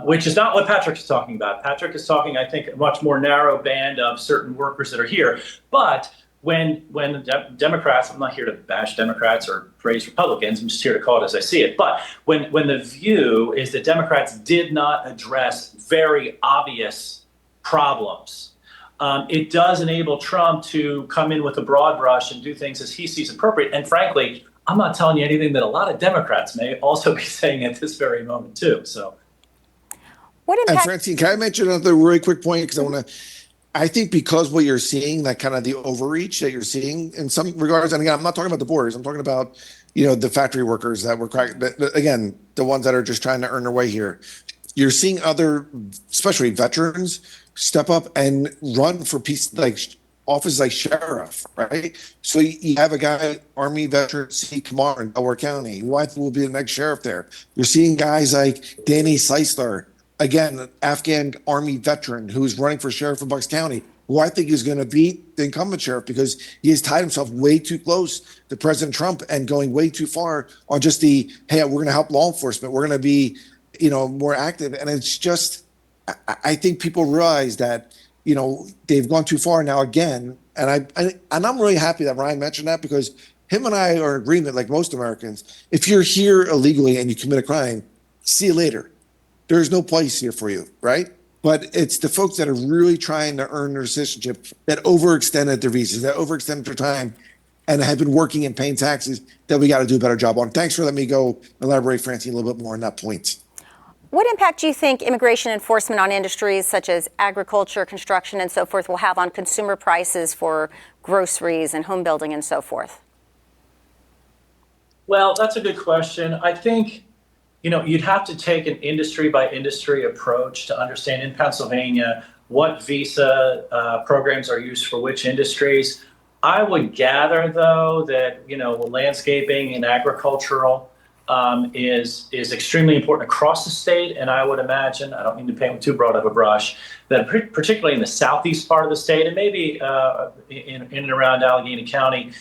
which is not what Patrick is talking about. Patrick is talking, I think, a much more narrow band of certain workers that are here. But when Democrats, I'm not here to bash Democrats or praise Republicans, I'm just here to call it as I see it. But when the view is that Democrats did not address very obvious problems, it does enable Trump to come in with a broad brush and do things as he sees appropriate. And frankly, I'm not telling you anything that a lot of Democrats may also be saying at this very moment, too. So, and Francine, can I mention another really quick point? Because I think because what you're seeing, that kind of the overreach that you're seeing in some regards, and again, I'm not talking about the borders, I'm talking about, the factory workers that were cracked, again, the ones that are just trying to earn their way here. You're seeing other, especially veterans, step up and run for offices like sheriff, right? So you have a guy, Army veteran, C. Kamar in Delaware County, who I think will be the next sheriff there. You're seeing guys like Danny Seisler, again, an Afghan Army veteran who's running for sheriff of Bucks County, who I think is going to beat the incumbent sheriff because he has tied himself way too close to President Trump and going way too far on just hey, we're going to help law enforcement. We're going to be, more active. And it's just, I think people realize that, they've gone too far now again. And I'm really happy that Ryan mentioned that, because him and I are in agreement, like most Americans. If you're here illegally and you commit a crime, see you later. There's no place here for you, right? But it's the folks that are really trying to earn their citizenship that overextended their visas, that overextended their time, and have been working and paying taxes that we got to do a better job on. Thanks for letting me go elaborate, Francine, a little bit more on that point. What impact do you think immigration enforcement on industries such as agriculture, construction, and so forth will have on consumer prices for groceries and home building and so forth? Well, that's a good question. I think, you'd have to take an industry by industry approach to understand in Pennsylvania what visa programs are used for which industries. I would gather, though, that, landscaping and agricultural is extremely important across the state. And I would imagine, I don't mean to paint with too broad of a brush, that particularly in the southeast part of the state and maybe in and around Allegheny County,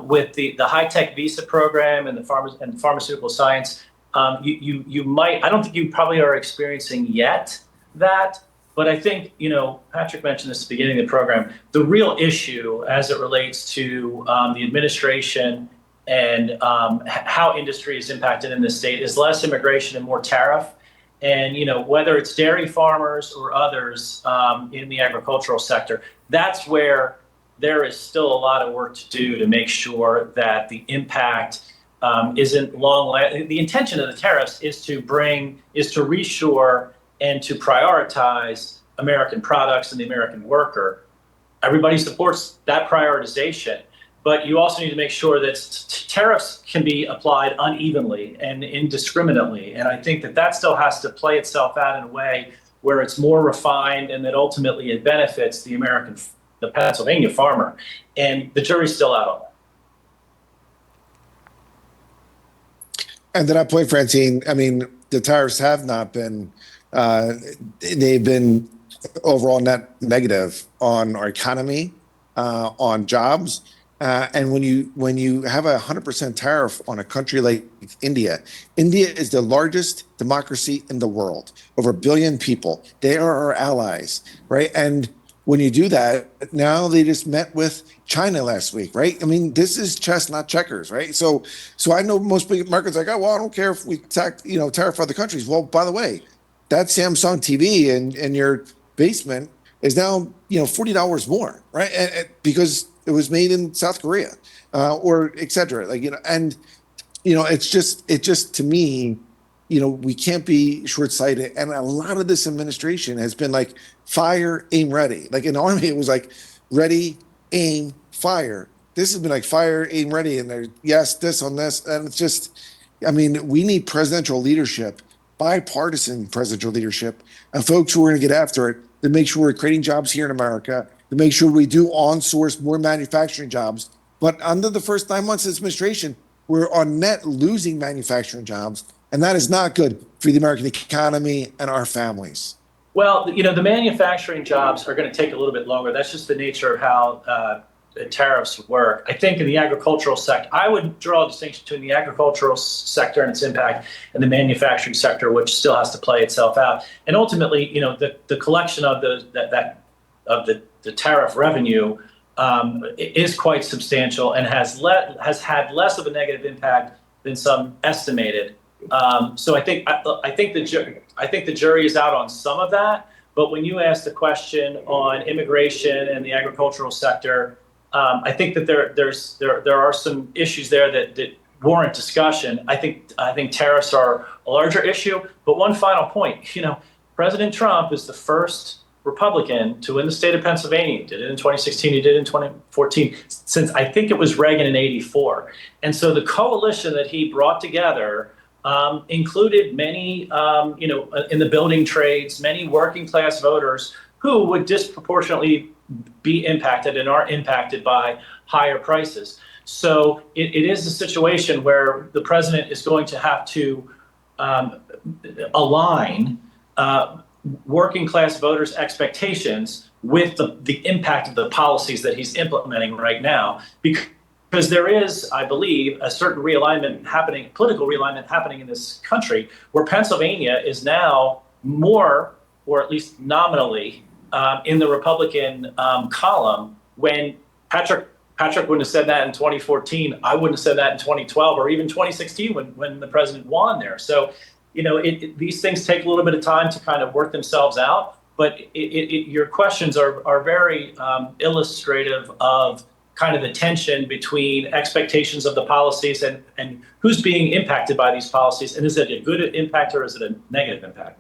with the high-tech visa program and the pharmaceutical science, you might, I don't think you probably are experiencing yet that, but I think, Patrick mentioned this at the beginning of the program, the real issue as it relates to the administration and how industry is impacted in this state is less immigration and more tariff. And, whether it's dairy farmers or others in the agricultural sector, that's where there is still a lot of work to do to make sure that the impact isn't the intention of the tariffs is to reshore and to prioritize American products and the American worker. Everybody supports that prioritization, but you also need to make sure that tariffs can be applied unevenly and indiscriminately. And I think that still has to play itself out in a way where it's more refined and that ultimately it benefits the Pennsylvania farmer. And the jury's still out on that. And to that point, Francine, I mean, the tariffs have not been They've been overall net negative on our economy, on jobs. And when you have 100% tariff on a country like India, India is the largest democracy in the world, over 1 billion people. They are our allies, right? And when you do that, now they just met with China last week, right? I mean, this is chess, not checkers, right? So I know most big Americans are like, oh, well, I don't care if we tariff other countries. Well, by the way, that Samsung TV in your basement is now $40 more, right? Because it was made in South Korea, or et cetera. And it just to me, we can't be short-sighted. And a lot of this administration has been like fire, aim, ready. Like in the Army, it was like ready, aim, fire. This has been like fire, aim, ready, and there's yes, this on this, and it's just, I mean, we need presidential leadership, bipartisan presidential leadership, and folks who are going to get after it to make sure we're creating jobs here in America, to make sure we do on-source more manufacturing jobs. But under the first 9 months of this administration, we're on net losing manufacturing jobs, and that is not good for the American economy and our families. Well, the manufacturing jobs are going to take a little bit longer. That's just the nature of how tariffs work. I think in the agricultural sector, I would draw a distinction between the agricultural sector and its impact and the manufacturing sector, which still has to play itself out. And ultimately, the collection of the tariff revenue is quite substantial and has had less of a negative impact than some estimated. So I think the jury is out on some of that. But when you ask the question on immigration and the agricultural sector, I think that there are some issues there that warrant discussion. I think tariffs are a larger issue. But one final point, President Trump is the first Republican to win the state of Pennsylvania. He did it in 2016. He did it in 2014. Since I think it was Reagan in '84. And so the coalition that he brought together included many, in the building trades, many working class voters who would disproportionately be impacted and are impacted by higher prices. So it is a situation where the president is going to have to align working class voters' expectations with the impact of the policies that he's implementing right now. Because there is, I believe, a certain political realignment happening in this country, where Pennsylvania is now more, or at least nominally, in the Republican column. When Patrick wouldn't have said that in 2014, I wouldn't have said that in 2012 or even 2016 when the president won there. So, these things take a little bit of time to kind of work themselves out. But your questions are very illustrative of kind of the tension between expectations of the policies and who's being impacted by these policies. And is it a good impact or is it a negative impact?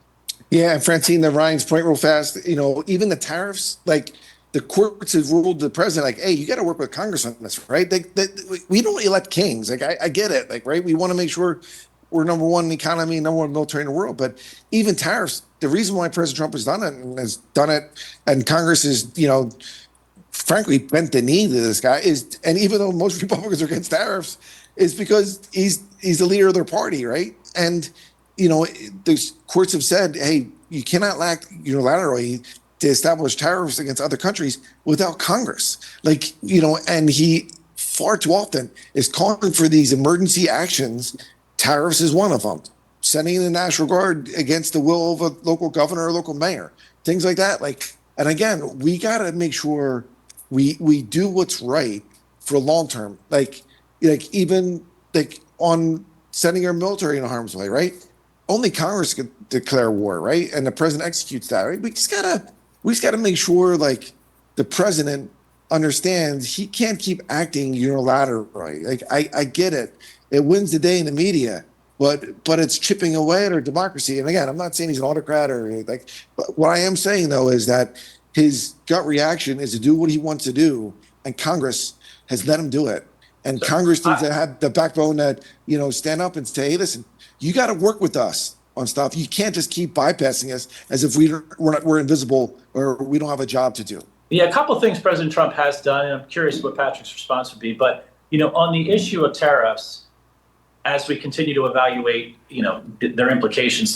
Yeah, and Francine, to Ryan's point real fast, even the tariffs, like the courts have ruled the president, like, hey, you got to work with Congress on this, right? We don't elect kings. Like, I get it. Like, right, we want to make sure we're number one in the economy, number one military in the world. But even tariffs, the reason why President Trump has done it, and Congress is, frankly, bent the knee to this guy is, and even though most Republicans are against tariffs, is because he's the leader of their party, right? And the courts have said, hey, you cannot act unilaterally to establish tariffs against other countries without Congress. And he far too often is calling for these emergency actions. Tariffs is one of them. Sending in the National Guard against the will of a local governor or local mayor, things like that. And again, we got to make sure we do what's right for long term. Even on sending our military in harm's way, right? Only Congress can declare war, right? And the president executes that, right? We just gotta make sure the president understands he can't keep acting unilaterally. I get it. It wins the day in the media, but it's chipping away at our democracy. And again, I'm not saying he's an autocrat but what I am saying though is that his gut reaction is to do what he wants to do, and Congress has let him do it. And Congress needs to have the backbone that stand up and say, hey, listen, you got to work with us on stuff. You can't just keep bypassing us as if we're invisible or we don't have a job to do. Yeah, a couple of things President Trump has done, and I'm curious what Patrick's response would be. But on the issue of tariffs, as we continue to evaluate, their implications,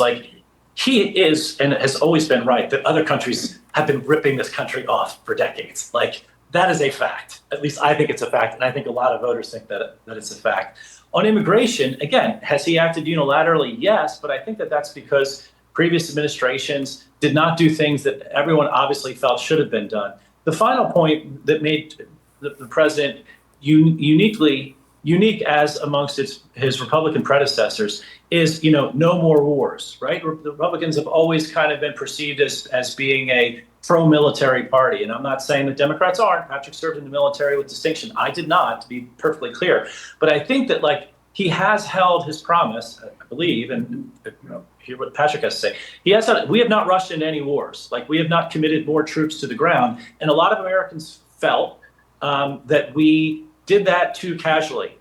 he is and has always been right that other countries have been ripping this country off for decades. Like, that is a fact. At least I think it's a fact, and I think a lot of voters think that it's a fact. On immigration, again, has he acted unilaterally? Yes, but I think that that's because previous administrations did not do things that everyone obviously felt should have been done. The final point that made the president unique as amongst his Republican predecessors is, no more wars, right? The Republicans have always kind of been perceived as being a pro-military party. And I'm not saying that Democrats aren't. Patrick served in the military with distinction. I did not, to be perfectly clear. But I think that, he has held his promise, I believe, and hear what Patrick has to say. We have not rushed into any wars. We have not committed more troops to the ground. And a lot of Americans felt that we did that too casually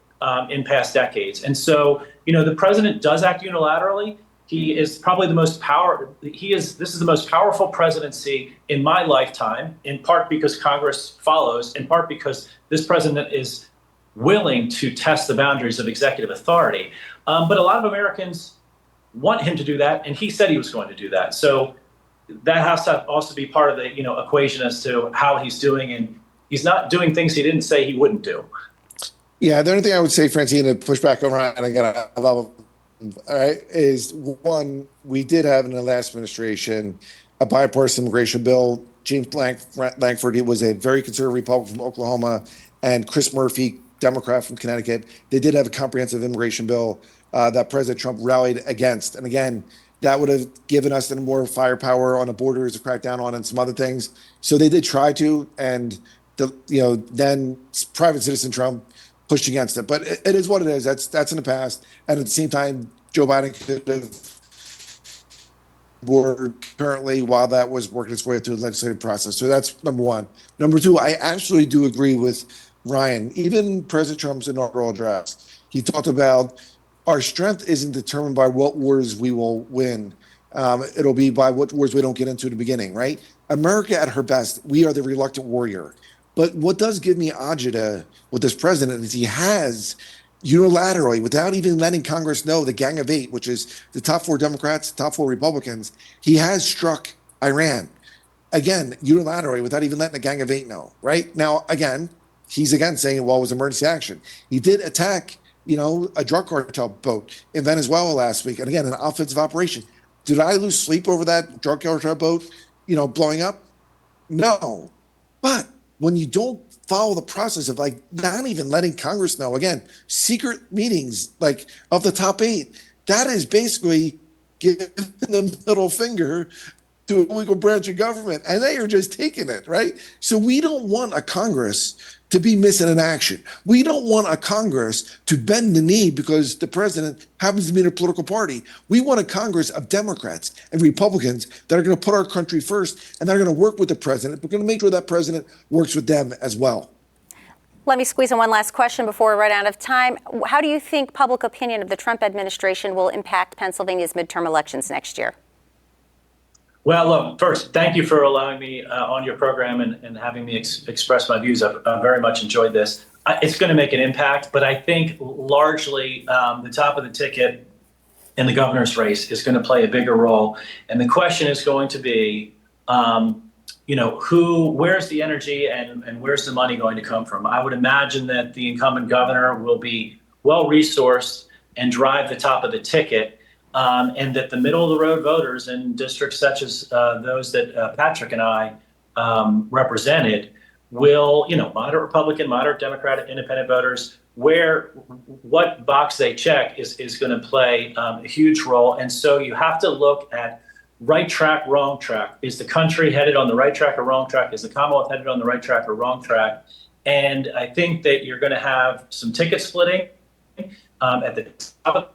in past decades. And so, the president does act unilaterally. He is probably this is the most powerful presidency in my lifetime, in part because Congress follows, in part because this president is willing to test the boundaries of executive authority. But a lot of Americans want him to do that, and he said he was going to do that. So that has to also be part of the equation as to how he's doing, and he's not doing things he didn't say he wouldn't do. Yeah, the only thing I would say, Francine, to push back on Ryan, and again, I love him, all right, is one, we did have in the last administration a bipartisan immigration bill. James Lankford, he was a very conservative Republican from Oklahoma, and Chris Murphy, Democrat from Connecticut. They did have a comprehensive immigration bill that President Trump rallied against. And again, that would have given us more firepower on the borders to crack down on and some other things. So they did try to, and then private citizen Trump pushed against it. But it is what it is. That's in the past. And at the same time, Joe Biden could have board currently while that was working its way through the legislative process. So that's number one. Number two, I absolutely do agree with Ryan. Even President Trump's inaugural address, he talked about our strength isn't determined by what wars we will win. It'll be by what wars we don't get into in the beginning, right? America at her best, we are the reluctant warrior. But what does give me agita with this president is he has unilaterally, without even letting Congress know, the Gang of Eight, which is the top four Democrats, top four Republicans, he has struck Iran. Again, unilaterally, without even letting the Gang of Eight know, right? Now, again, he's again saying, well, it was emergency action. He did attack, a drug cartel boat in Venezuela last week. And again, an offensive operation. Did I lose sleep over that drug cartel boat, blowing up? No. But when you don't follow the process of not even letting Congress know, again, secret meetings of the top eight, that is basically giving the middle finger to a legal branch of government, and they are just taking it, right? So we don't want a Congress to be missing in action. We don't want a Congress to bend the knee because the president happens to be in a political party. We want a Congress of Democrats and Republicans that are going to put our country first, and they're going to work with the president. We're going to make sure that president works with them as well. Let me squeeze in one last question before we run out of time. How do you think public opinion of the Trump administration will impact Pennsylvania's midterm elections next year? Well, look, first, thank you for allowing me on your program and having me express my views. I've very much enjoyed this. It's going to make an impact, but I think largely the top of the ticket in the governor's race is going to play a bigger role. And the question is going to be, where's the energy and where's the money going to come from? I would imagine that the incumbent governor will be well-resourced and drive the top of the ticket. And that the middle-of-the-road voters in districts such as those that Patrick and I represented will, moderate Republican, moderate Democratic, independent voters, what box they check is going to play a huge role. And so you have to look at right track, wrong track. Is the country headed on the right track or wrong track? Is the Commonwealth headed on the right track or wrong track? And I think that you're going to have some ticket splitting at the top of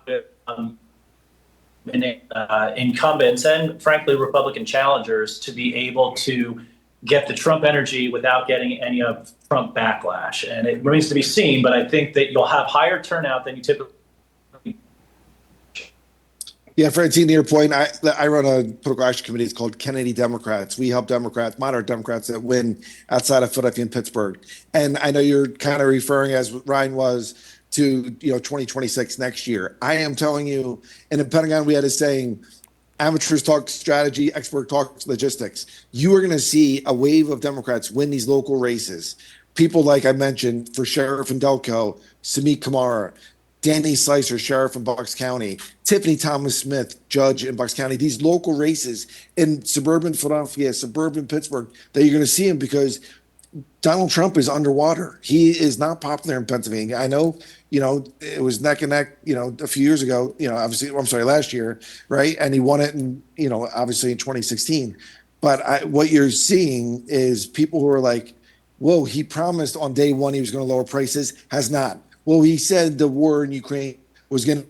the incumbents and, frankly, Republican challengers to be able to get the Trump energy without getting any of Trump backlash. And it remains to be seen, but I think that you'll have higher turnout than you typically. Yeah, Francine, to your point, I run a political action committee. It's called Kennedy Democrats. We help Democrats, moderate Democrats that win outside of Philadelphia and Pittsburgh. And I know you're kind of referring, as Ryan was, to 2026 next year. I am telling you, in the Pentagon, we had a saying, amateurs talk strategy, expert talk logistics. You are going to see a wave of Democrats win these local races. People like I mentioned for sheriff in Delco, Samik Kamara, Danny Slicer, sheriff in Bucks County, Tiffany Thomas Smith, judge in Bucks County. These local races in suburban Philadelphia, suburban Pittsburgh, that you're going to see them because Donald Trump is underwater. He is not popular in Pennsylvania. I know, it was neck and neck, a few years ago, obviously, I'm sorry, last year, right? And he won it in, obviously in 2016. But what you're seeing is people who are like, whoa, he promised on day one he was going to lower prices, has not. Well, he said the war in Ukraine was going to,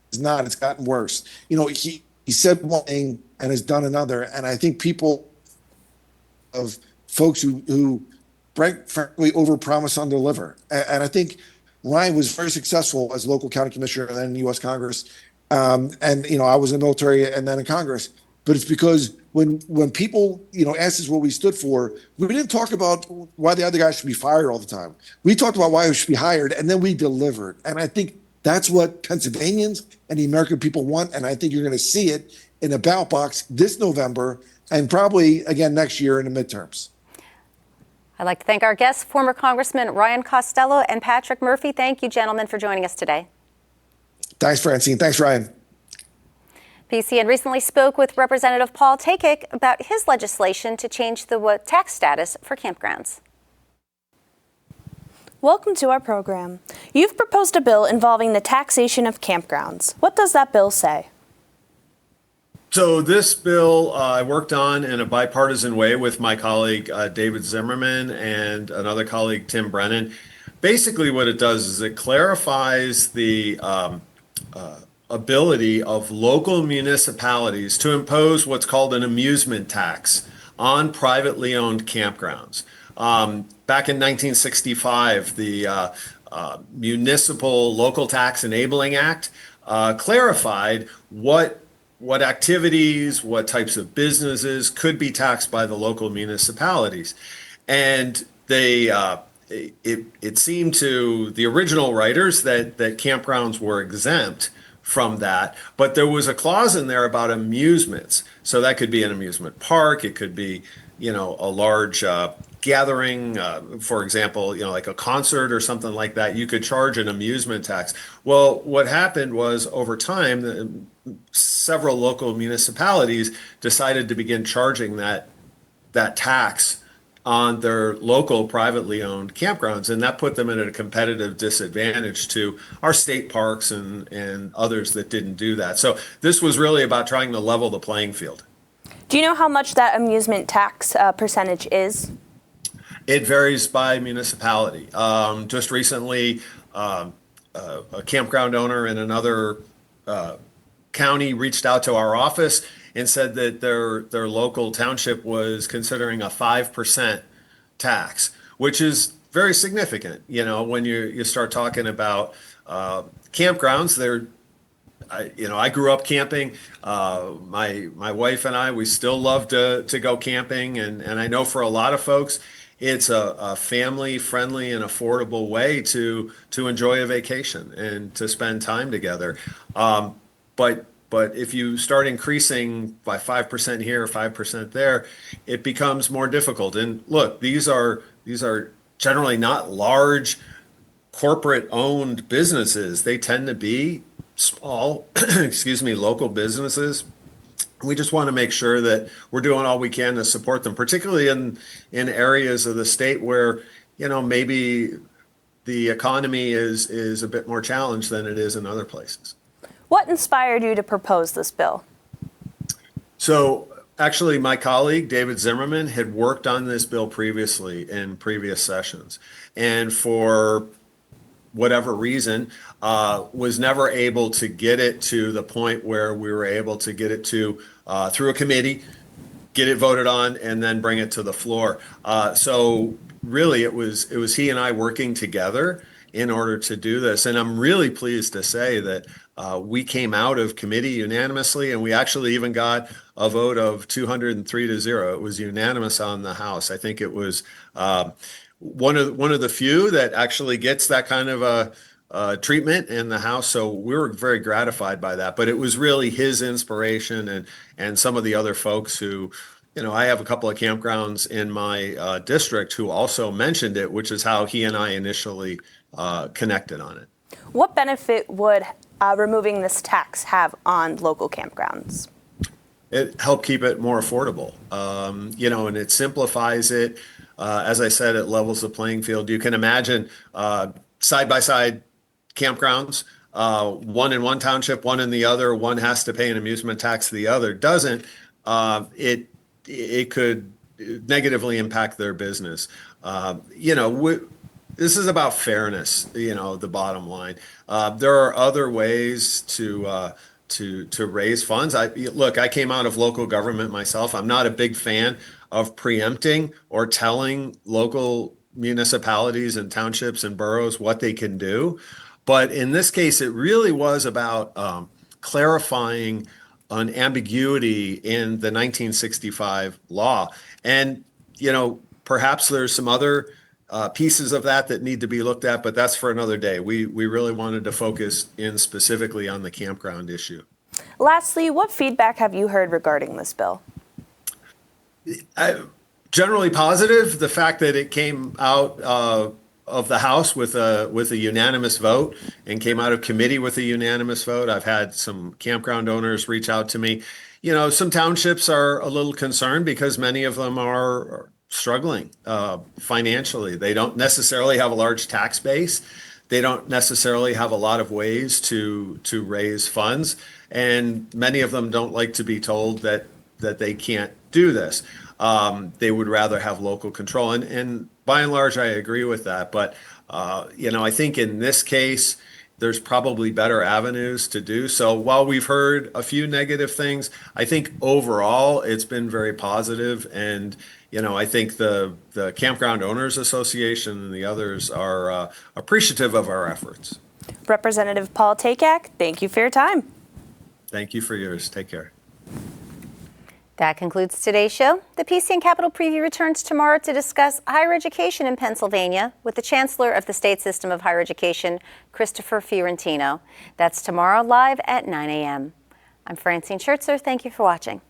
it's not, it's gotten worse. He said one thing and has done another. And I think people of folks who frankly overpromise, underdeliver. And I think Ryan was very successful as local county commissioner and then in the U.S. Congress. And I was in the military and then in Congress. But it's because when people asked us what we stood for, we didn't talk about why the other guy should be fired all the time. We talked about why he should be hired, and then we delivered. And I think that's what Pennsylvanians and the American people want. And I think you're going to see it in a ballot box this November and probably again next year in the midterms. I'd like to thank our guests, former Congressman Ryan Costello and Patrick Murphy. Thank you, gentlemen, for joining us today. Thanks, Francine. Thanks, Ryan. PCN recently spoke with Representative Paul Takik about his legislation to change the tax status for campgrounds. Welcome to our program. You've proposed a bill involving the taxation of campgrounds. What does that bill say? So this bill I worked on in a bipartisan way with my colleague David Zimmerman and another colleague, Tim Brennan. Basically what it does is it clarifies the ability of local municipalities to impose what's called an amusement tax on privately owned campgrounds. Back in 1965, the Municipal Local Tax Enabling Act clarified what activities, what types of businesses could be taxed by the local municipalities. And it seemed to the original writers that campgrounds were exempt from that, but there was a clause in there about amusements. So that could be an amusement park, it could be, a large gathering, for example, like a concert or something like that. You could charge an amusement tax. Well, what happened was over time, several local municipalities decided to begin charging that tax on their local privately owned campgrounds, and that put them at a competitive disadvantage to our state parks and others that didn't do that. So this was really about trying to level the playing field. Do you know how much that amusement tax percentage is? It varies by municipality. Just recently, a campground owner in another county reached out to our office and said that their local township was considering a 5% tax, which is very significant. When you start talking about campgrounds, I grew up camping. My wife and I, we still love to go camping, and I know for a lot of folks, it's a family-friendly and affordable way to enjoy a vacation and to spend time together. But if you start increasing by 5% here, 5% there, it becomes more difficult. And look, these are generally not large corporate-owned businesses. They tend to be small, local businesses. We just want to make sure that we're doing all we can to support them, particularly in areas of the state where, maybe the economy is a bit more challenged than it is in other places. What inspired you to propose this bill? So actually, my colleague, David Zimmerman, had worked on this bill previously in previous sessions. And for whatever reason, was never able to get it to the point where we were able to get it to through a committee, get it voted on, and then bring it to the floor. So really, it was he and I working together in order to do this. And I'm really pleased to say that we came out of committee unanimously, and we actually even got a vote of 203-0. It was unanimous on the House. I think it was one of the few that actually gets that kind of treatment in the House. So we were very gratified by that. But it was really his inspiration and some of the other folks who, I have a couple of campgrounds in my district who also mentioned it, which is how he and I initially connected on it. What benefit would removing this tax have on local campgrounds? It helped keep it more affordable, and it simplifies it. As I said, it levels the playing field. You can imagine side-by-side campgrounds, one in one township, one in the other. One has to pay an amusement tax, the other doesn't. It could negatively impact their business. This is about fairness, the bottom line. There are other ways to raise funds. I came out of local government myself. I'm not a big fan of preempting or telling local municipalities and townships and boroughs what they can do. But in this case, it really was about clarifying an ambiguity in the 1965 law. And, perhaps there's some other pieces of that need to be looked at, but that's for another day. We really wanted to focus in specifically on the campground issue. Lastly, what feedback have you heard regarding this bill? Generally positive. The fact that it came out of the House with a unanimous vote and came out of committee with a unanimous vote. I've had some campground owners reach out to me. Some townships are a little concerned because many of them are struggling financially. They don't necessarily have a large tax base. They don't necessarily have a lot of ways to raise funds. And many of them don't like to be told that they can't do this. They would rather have local control. And by and large, I agree with that. But, I think in this case, there's probably better avenues to do. So while we've heard a few negative things, I think overall it's been very positive. And, I think the Campground Owners Association and the others are appreciative of our efforts. Representative Paul Takak, thank you for your time. Thank you for yours. Take care. That concludes today's show. The PCN Capitol Preview returns tomorrow to discuss higher education in Pennsylvania with the Chancellor of the State System of Higher Education, Christopher Fiorentino. That's tomorrow live at 9 a.m. I'm Francine Schertzer. Thank you for watching.